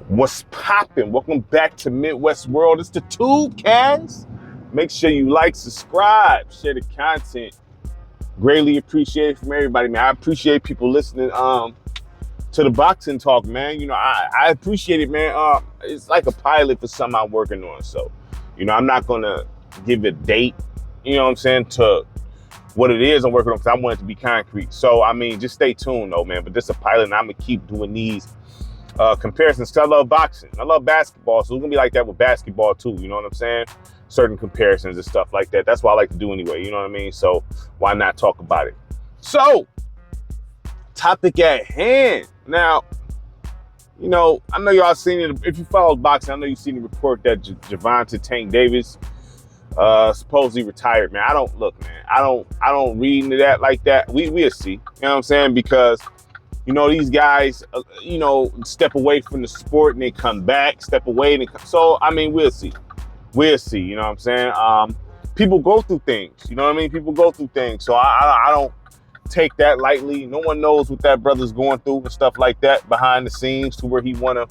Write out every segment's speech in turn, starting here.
What's poppin'? Welcome back to Midwest World. It's the Tubecast. Make sure you like, subscribe, share the content. Greatly appreciated from everybody, man. I appreciate people listening to the boxing talk, man. You know, I appreciate it, man. It's like a pilot for something I'm working on. So, you know, I'm not gonna give a date, you know what I'm saying, to what it is I'm working on because I want it to be concrete. So, I mean, just stay tuned though, man. But this is a pilot and I'm gonna keep doing these comparisons because I love boxing. I love basketball, so it's gonna be like that with basketball too. You know what I'm saying? Certain comparisons and stuff like that. That's what I like to do anyway. You know what I mean? So why not talk about it? So, topic at hand. Now, you know, I know y'all seen it. If you follow boxing, I know you've seen the report that Gervonta Tank Davis supposedly retired. Man, I don't read into that like that. We'll see. You know what I'm saying? Because you know, these guys, you know, step away from the sport and they come back, step away. And so, I mean, we'll see. We'll see, you know what I'm saying? People go through things, you know what I mean? People go through things. So I don't take that lightly. No one knows what that brother's going through and stuff like that behind the scenes to where he want to,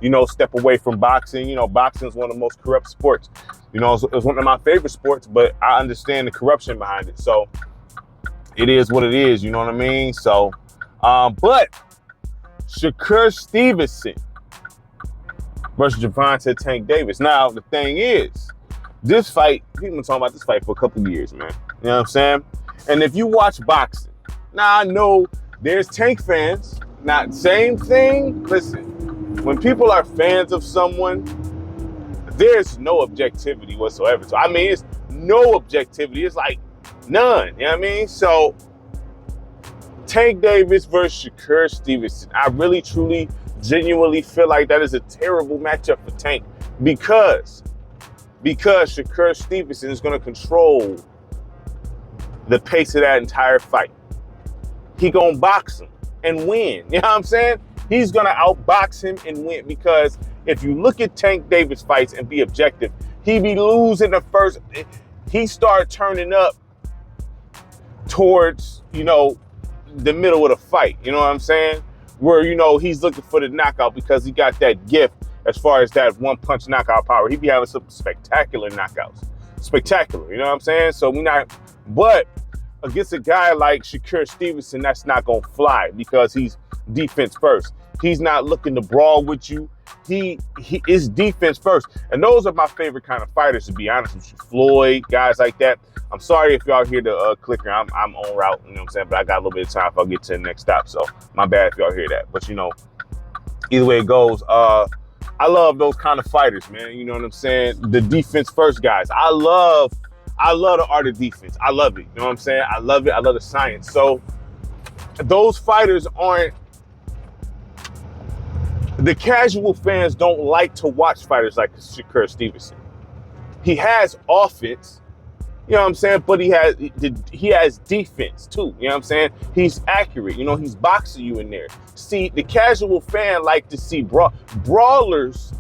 you know, step away from boxing. You know, boxing is one of the most corrupt sports. You know, it's one of my favorite sports, but I understand the corruption behind it. So it is what it is, you know what I mean? So, but Shakur Stevenson versus Gervonta Tank Davis. Now, the thing is, this fight, people been talking about this fight for a couple of years, man. You know what I'm saying? And if you watch boxing, now I know there's Tank fans, not same thing. Listen, when people are fans of someone, there's no objectivity whatsoever. So, I mean, it's no objectivity. It's like none, you know what I mean? So, Tank Davis versus Shakur Stevenson. I really, truly, genuinely feel like that is a terrible matchup for Tank because Shakur Stevenson is going to control the pace of that entire fight. He going to box him and win. You know what I'm saying? He's going to outbox him and win because if you look at Tank Davis fights and be objective, he be losing the first. He start turning up towards, you know, the middle of the fight, you know what I'm saying? Where, you know, he's looking for the knockout because he got that gift as far as that one punch knockout power. He be having some spectacular knockouts. Spectacular, you know what I'm saying? So but against a guy like Shakur Stevenson, that's not gonna fly because he's defense first. He's not looking to brawl with you. He is defense first. And those are my favorite kind of fighters, to be honest with you. Floyd, guys like that. I'm sorry if y'all hear the clicker. I'm on route, you know what I'm saying? But I got a little bit of time if I'll get to the next stop. So my bad if y'all hear that. But, you know, either way it goes, I love those kind of fighters, man. You know what I'm saying? The defense first guys. I love the art of defense. I love it. You know what I'm saying? I love it. I love the science. So those fighters aren't, the casual fans don't like to watch fighters like Shakur Stevenson. He has offense, you know what I'm saying? But he has defense too, you know what I'm saying? He's accurate, you know, he's boxing you in there. See, the casual fan like to see brawlers,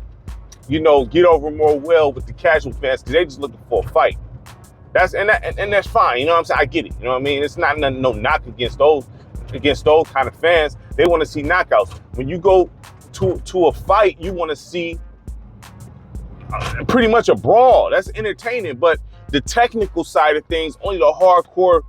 you know, get over more well with the casual fans because they're just looking for a fight. That's fine, you know what I'm saying? I get it, you know what I mean? It's not no knock against those kind of fans. They want to see knockouts. When you go to a fight, you want to see pretty much a brawl. That's entertaining, but the technical side of things, only the hardcore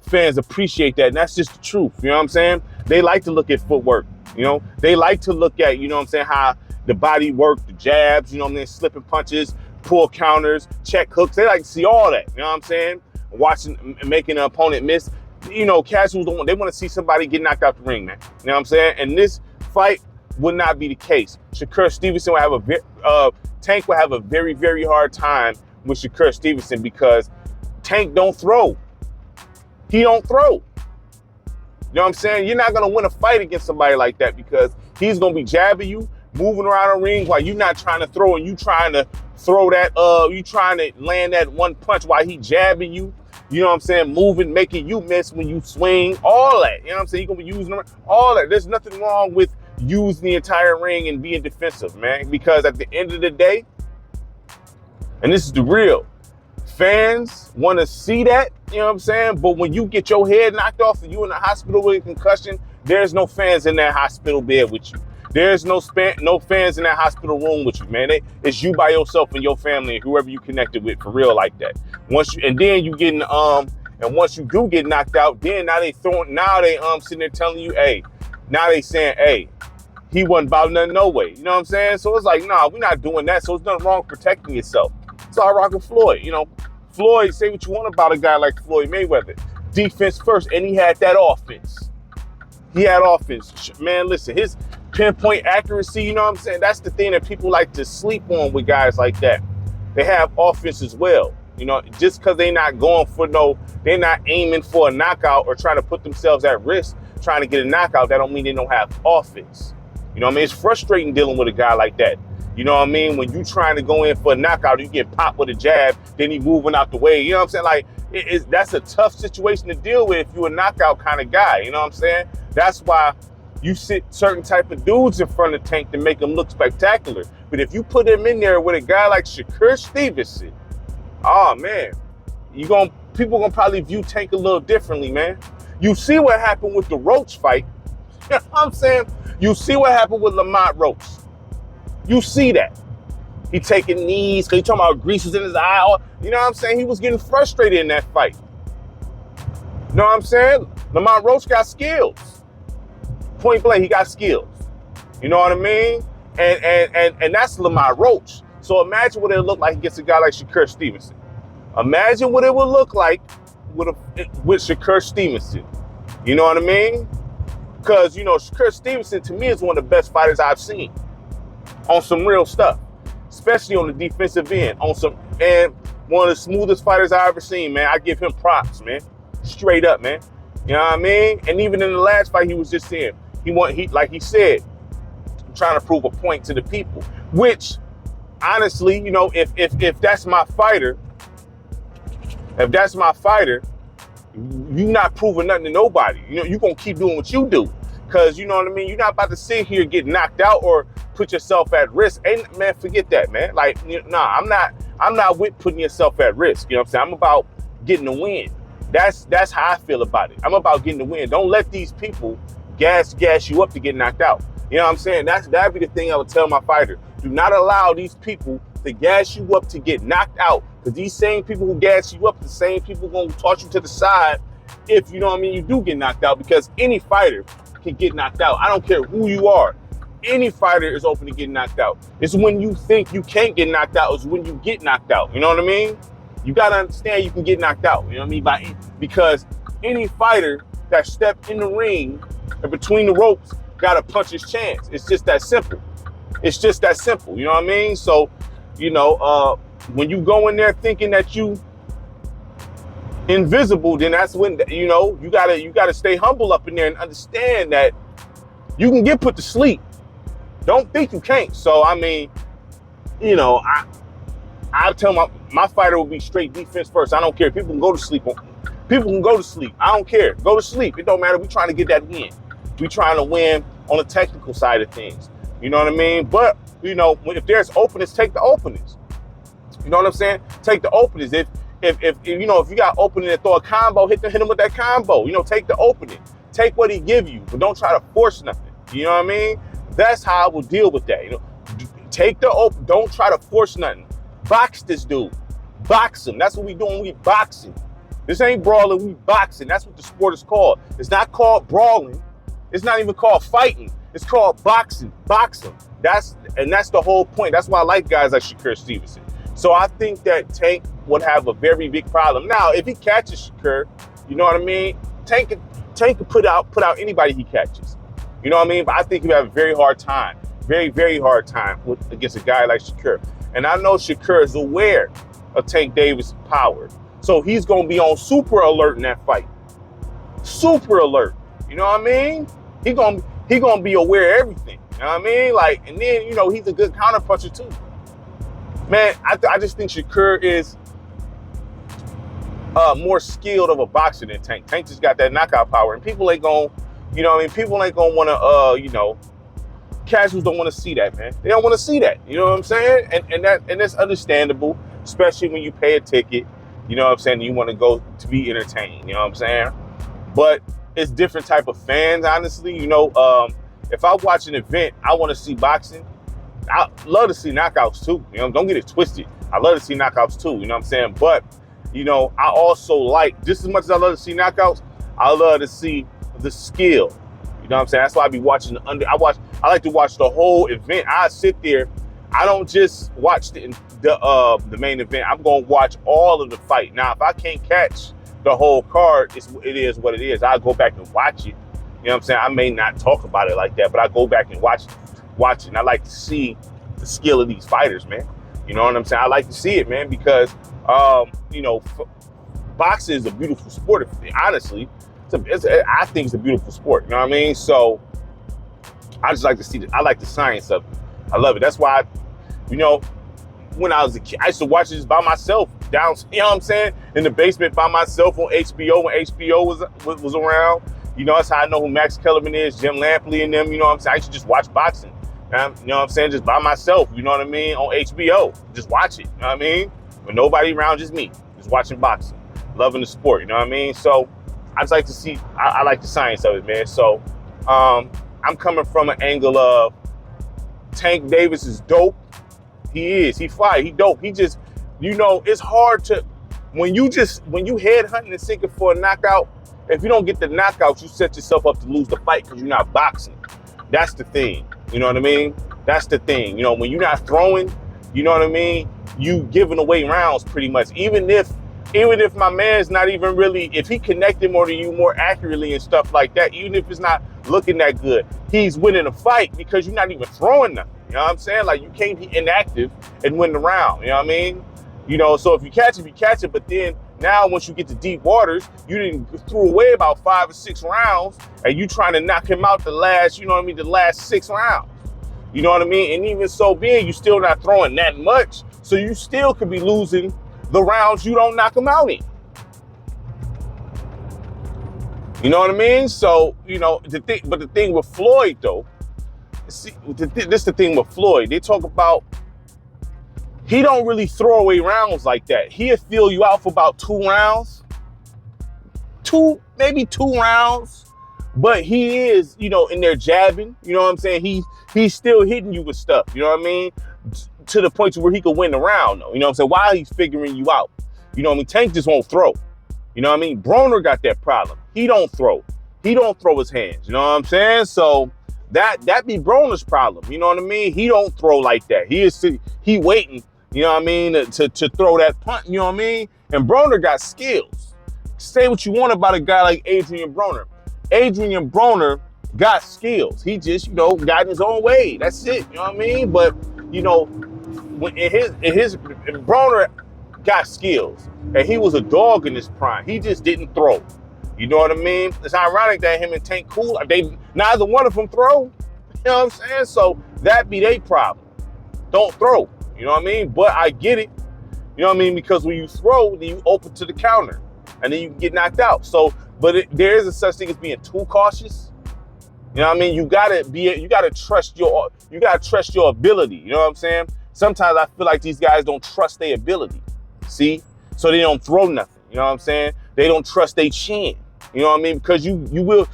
fans appreciate that, and that's just the truth, you know what I'm saying? They like to look at footwork, you know? They like to look at, you know what I'm saying, how the body work, the jabs, you know what I'm saying, slipping punches, pull counters, check hooks. They like to see all that, you know what I'm saying? Watching, making an opponent miss. You know, casuals they want to see somebody get knocked out the ring, man. You know what I'm saying? And this fight would not be the case. Shakur Stevenson Tank will have a very, very hard time with Shakur Stevenson because Tank don't throw. He don't throw. You know what I'm saying? You're not going to win a fight against somebody like that because he's going to be jabbing you, moving around the ring while you're not trying to throw and you trying to throw that, you trying to land that one punch while he jabbing you. You know what I'm saying? Moving, making you miss when you swing, all that. You know what I'm saying? You're going to be using all that. There's nothing wrong with using the entire ring and being defensive, man. Because at the end of the day, and this is the real, fans want to see that, you know what I'm saying? But when you get your head knocked off and you in the hospital with a concussion, there's no fans in that hospital bed with you. There's no fans in that hospital room with you, man. It's you by yourself and your family and whoever you connected with for real like that. Then you get in and once you do get knocked out, then now they sitting there telling you, hey, now they saying, hey, he wasn't about nothing no way. You know what I'm saying? So it's like, nah, we're not doing that. So it's nothing wrong with protecting yourself. It's all rocking Floyd. You know, Floyd, say what you want about a guy like Floyd Mayweather. Defense first, and he had that offense. He had offense. Man, listen, his pinpoint accuracy, you know what I'm saying? That's the thing that people like to sleep on with guys like that. They have offense as well. You know, just because they're not they're not aiming for a knockout or trying to put themselves at risk trying to get a knockout, that don't mean they don't have offense. You know what I mean? It's frustrating dealing with a guy like that. You know what I mean? When you trying to go in for a knockout, you get popped with a jab, then he moving out the way. You know what I'm saying? Like, that's a tough situation to deal with if you're a knockout kind of guy. You know what I'm saying? That's why you sit certain type of dudes in front of Tank to make them look spectacular. But if you put him in there with a guy like Shakur Stevenson, oh man, people gonna probably view Tank a little differently, man. You see what happened with the Roach fight. You know what I'm saying? You see what happened with Lamont Roach. You see that. He taking knees, because he talking about grease was in his eye. You know what I'm saying? He was getting frustrated in that fight. You know what I'm saying? Lamont Roach got skills. Point blank, he got skills. You know what I mean? And that's Lamont Roach. So imagine what it would look like against a guy like Shakur Stevenson. Imagine what it would look like with Shakur Stevenson. You know what I mean? Because, you know, Shakur Stevenson, to me, is one of the best fighters I've seen on some real stuff, especially on the defensive end, and one of the smoothest fighters I've ever seen, man. I give him props, man. Straight up, man. You know what I mean? And even in the last fight he was just in, like he said, trying to prove a point to the people, which, honestly, you know, if that's my fighter, you're not proving nothing to nobody. You know, you're going to keep doing what you do. Because, you know what I mean? You're not about to sit here, get knocked out, or put yourself at risk. And, man, forget that, man. Like, nah, I'm not with putting yourself at risk. You know what I'm saying? I'm about getting the win. That's how I feel about it. I'm about getting the win. Don't let these people gas you up to get knocked out. You know what I'm saying? That'd be the thing I would tell my fighter. Do not allow these people to gas you up to get knocked out. Because these same people who gas you up, the same people going to toss you to the side if, you know what I mean, you do get knocked out. Because any fighter can get knocked out. I don't care who you are. Any fighter is open to getting knocked out. It's when you think you can't get knocked out is when you get knocked out. You know what I mean? You got to understand you can get knocked out. You know what I mean? Because any fighter that stepped in the ring and between the ropes got to punch his chance. It's just that simple. It's just that simple. You know what I mean? So, you know, when you go in there thinking that you invisible, then that's when, you know, you gotta stay humble up in there and understand that you can get put to sleep. Don't think you can't. So, I mean, you know, I tell my fighter will be straight defense first. I don't care. People can go to sleep. People can go to sleep. I don't care. Go to sleep. It don't matter. We trying to get that win. We trying to win on the technical side of things. You know what I mean? But, you know, if there's openings, take the openings. You know what I'm saying? Take the openings. If you know, if you got opening and throw a combo, hit him with that combo. You know, take the opening. Take what he give you, but don't try to force nothing. You know what I mean? That's how I will deal with that. You know, take the open. Don't try to force nothing. Box this dude. Box him. That's what we doing. We boxing. This ain't brawling. We boxing. That's what the sport is called. It's not called brawling. It's not even called fighting. It's called boxing. Boxing. That's the whole point. That's why I like guys like Shakur Stevenson. So I think that Tank would have a very big problem. Now, if he catches Shakur, you know what I mean? Tank could put out anybody he catches. You know what I mean? But I think he would have a very hard time. Very, very hard time against a guy like Shakur. And I know Shakur is aware of Tank Davis' power. So he's going to be on super alert in that fight. Super alert. You know what I mean? He gonna be aware of everything. You know what I mean? Like, and then, you know, he's a good counter puncher too. Man, I just think Shakur is more skilled of a boxer than Tank. Tank just got that knockout power, and people ain't gonna, you know what I mean? People ain't gonna wanna, you know, casuals don't wanna see that, man. They don't wanna see that. You know what I'm saying? And that's understandable, especially when you pay a ticket. You know what I'm saying? You wanna go to be entertained. You know what I'm saying? But it's different type of fans, honestly. You know, if I watch an event, I want to see boxing. I love to see knockouts too. You know, don't get it twisted. I love to see knockouts too. You know what I'm saying? But, you know, I also like, just as much as I love to see knockouts, I love to see the skill. You know what I'm saying? That's why I be watching I like to watch the whole event. I sit there. I don't just watch the main event. I'm going to watch all of the fight. Now, if I can't catch the whole card, it is what it is. I'll go back and watch it. You know what I'm saying? I may not talk about it like that, but I go back and watch it. And I like to see the skill of these fighters, man. You know what I'm saying? I like to see it, man, because, you know, boxing is a beautiful sport. Honestly, I think it's a beautiful sport. You know what I mean? So I just like to see I like the science of it. I love it. That's why, you know, when I was a kid, I used to watch this by myself down, you know what I'm saying, in the basement by myself on HBO when HBO was around. You know, that's how I know who Max Kellerman is, Jim Lampley and them, you know what I'm saying? I used to just watch boxing, you know what I'm saying, just by myself, you know what I mean, on HBO. Just watch it, you know what I mean? With nobody around, just me, just watching boxing, loving the sport, you know what I mean? So I just like to see, I like the science of it, man. So I'm coming from an angle of Tank Davis is dope. He fly, he dope. He just, you know, it's hard to, when you head hunting and seeking for a knockout, if you don't get the knockout, you set yourself up to lose the fight because you're not boxing. That's the thing. You know what I mean? That's the thing. You know, when you're not throwing, you know what I mean? You giving away rounds pretty much. Even if my man's not even really, if he connected more to you more accurately and stuff like that, even if it's not looking that good, he's winning a fight because you're not even throwing nothing. You know what I'm saying? Like, you can't be inactive and win the round. You know what I mean? You know, so if you catch it, but then now once you get to deep waters, you didn't threw away about 5 or 6 rounds and you trying to knock him out the last, you know what I mean, the last 6 rounds. You know what I mean? And even so being, you still not throwing that much, so you still could be losing the rounds you don't knock him out in. You know what I mean? So, you know, the thing with Floyd though, see, this the thing with Floyd. They talk about he don't really throw away rounds like that. He'll feel you out for about 2 rounds, maybe 2 rounds, but he is, you know, in there jabbing. You know what I'm saying? He's still hitting you with stuff. You know what I mean? To the point to where he could win the round, though. You know what I'm saying? While he's figuring you out. You know what I mean? Tank just won't throw. You know what I mean? Broner got that problem. He don't throw. He don't throw his hands. You know what I'm saying? So that be Broner's problem. You know what I mean? He don't throw like that. He waiting, you know what I mean, to throw that punt. You know what I mean? And Broner got skills. Say what you want about a guy like Adrian Broner. Adrian Broner got skills. He just, you know, got in his own way. That's it. You know what I mean? But, you know, when Broner got skills, and he was a dog in his prime. He just didn't throw. You know what I mean? It's ironic that him and Tank cool. Neither one of them throw. You know what I'm saying? So that be their problem. Don't throw. You know what I mean? But I get it. You know what I mean? Because when you throw, then you open to the counter, and then you get knocked out. So, there is a such thing as being too cautious. You know what I mean? You gotta trust your ability. You know what I'm saying? Sometimes I feel like these guys don't trust their ability. See? So they don't throw nothing. You know what I'm saying? They don't trust their chin. You know what I mean? Because you will,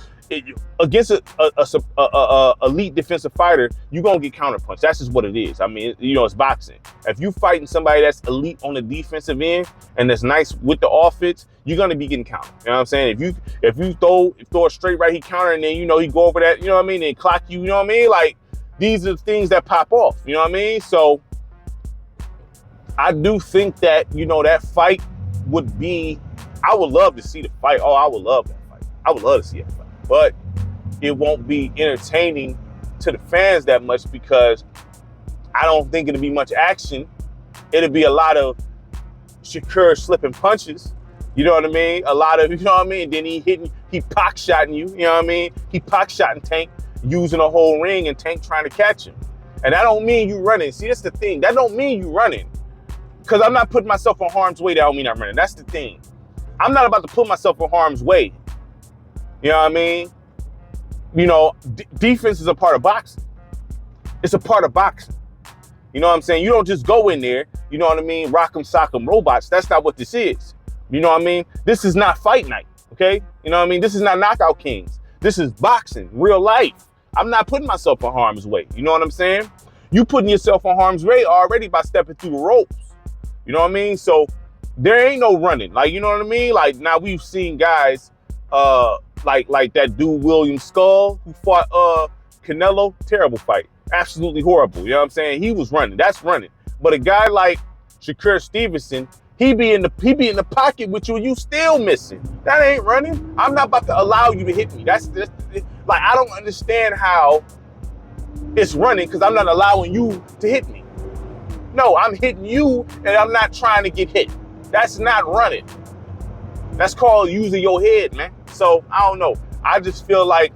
against a elite defensive fighter, you're going to get counterpunched. That's just what it is. I mean, you know, it's boxing. If you fighting somebody that's elite on the defensive end and that's nice with the offense, you're going to be getting countered. You know what I'm saying? If you throw a straight right, he counter, and then, you know, he go over that, you know what I mean, and clock you, you know what I mean? Like, these are the things that pop off. You know what I mean? So I do think that, you know, that fight would be, I would love to see the fight. Oh, I would love that fight. I would love to see that fight. But it won't be entertaining to the fans that much because I don't think it'll be much action. It'll be a lot of Shakur slipping punches. You know what I mean? A lot of, you know what I mean? Then he pock-shotting you. You know what I mean? He pock-shotting Tank, using a whole ring, and Tank trying to catch him. And that don't mean you running. See, that's the thing. That don't mean you running. Because I'm not putting myself in harm's way. That don't mean I'm running. That's the thing. I'm not about to put myself in harm's way. You know what I mean? You know, defense is a part of boxing. It's a part of boxing. You know what I'm saying? You don't just go in there, you know what I mean, rock'em sock'em robots. That's not what this is. You know what I mean? This is not fight night, okay? You know what I mean? This is not Knockout Kings. This is boxing, real life. I'm not putting myself in harm's way. You know what I'm saying? You putting yourself in harm's way already by stepping through the ropes. You know what I mean? So there ain't no running. Like, you know what I mean? Like, now we've seen guys like that dude William Skull who fought Canelo. Terrible fight. Absolutely horrible. You know what I'm saying? He was running. That's running. But a guy like Shakur Stevenson, he be in the pocket with you and you still missing. That ain't running. I'm not about to allow you to hit me. That's like, I don't understand how it's running because I'm not allowing you to hit me. No, I'm hitting you and I'm not trying to get hit. That's not running. That's called using your head, man. So I don't know. I just feel like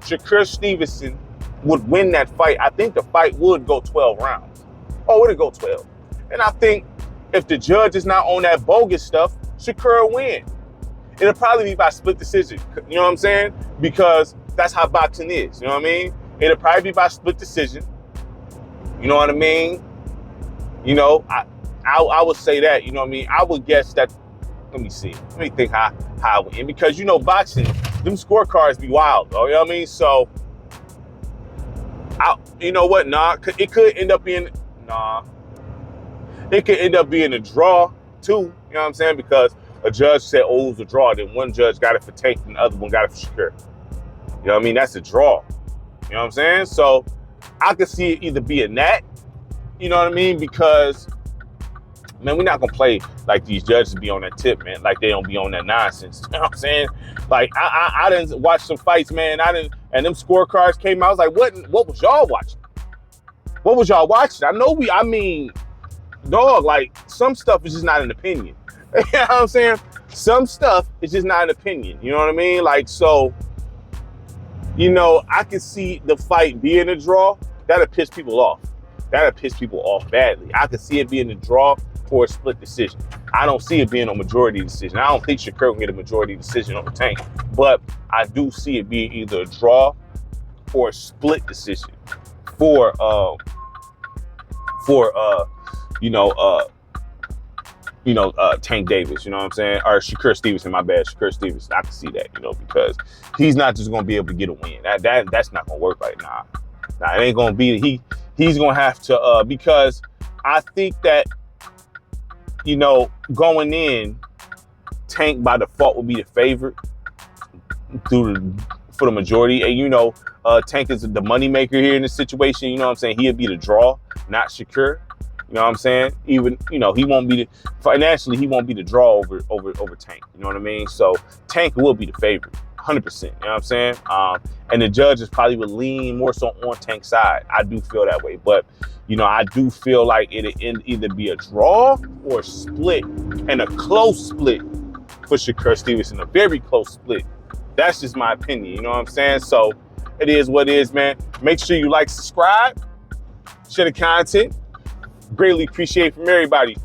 Shakur Stevenson would win that fight. I think the fight would go 12 rounds. Oh, it'd go 12. And I think if the judge is not on that bogus stuff, Shakur will win. It'll probably be by split decision. You know what I'm saying? Because that's how boxing is. You know what I mean? It'll probably be by split decision. You know what I mean? You know, I would say that. You know what I mean? I would guess that. Let me see. Let me think how I would end. Because, you know, boxing, them scorecards be wild, though. You know what I mean? So, you know what? Nah, it could end up being, it could end up being a draw, too. You know what I'm saying? Because a judge said, oh, it was a draw. Then one judge got it for Tank and the other one got it for Shakur. You know what I mean? That's a draw. You know what I'm saying? So I could see it either being that, you know what I mean? Because, man, we're not going to play like these judges be on that tip, man. Like they don't be on that nonsense. You know what I'm saying? Like, I didn't watch some fights, man. And them scorecards came out. I was like, what was y'all watching? What was y'all watching? I mean, dog, like, some stuff is just not an opinion. You know what I'm saying? Some stuff is just not an opinion. You know what I mean? Like, so, you know, I can see the fight being a draw. That'll piss people off. That'll piss people off badly. I could see it being a draw or a split decision. I don't see it being a majority decision. I don't think Shakur will get a majority decision on the Tank. But I do see it being either a draw or a split decision for Tank Davis, you know what I'm saying? Or Shakur Stevenson, my bad. Shakur Stevenson, I can see that, you know, because he's not just going to be able to get a win. That's not going to work right now. Nah, it ain't going to be, he's going to have to, because I think that, you know, going in, Tank by default will be the favorite for the majority. And, you know, Tank is the money maker here in this situation. You know what I'm saying? He'll be the draw, not Shakur. You know what I'm saying? Even, you know, financially, he won't be the draw over Tank. You know what I mean? So Tank will be the favorite, 100%. You know what I'm saying? And the judges probably would lean more so on Tank's side. I do feel that way. But, you know, I do feel like it'll either be a draw or a split, and a close split for Shakur Stevenson, a very close split. That's just my opinion. You know what I'm saying? So it is what it is, man. Make sure you like, subscribe, share the content. Greatly appreciate from everybody.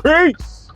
Peace.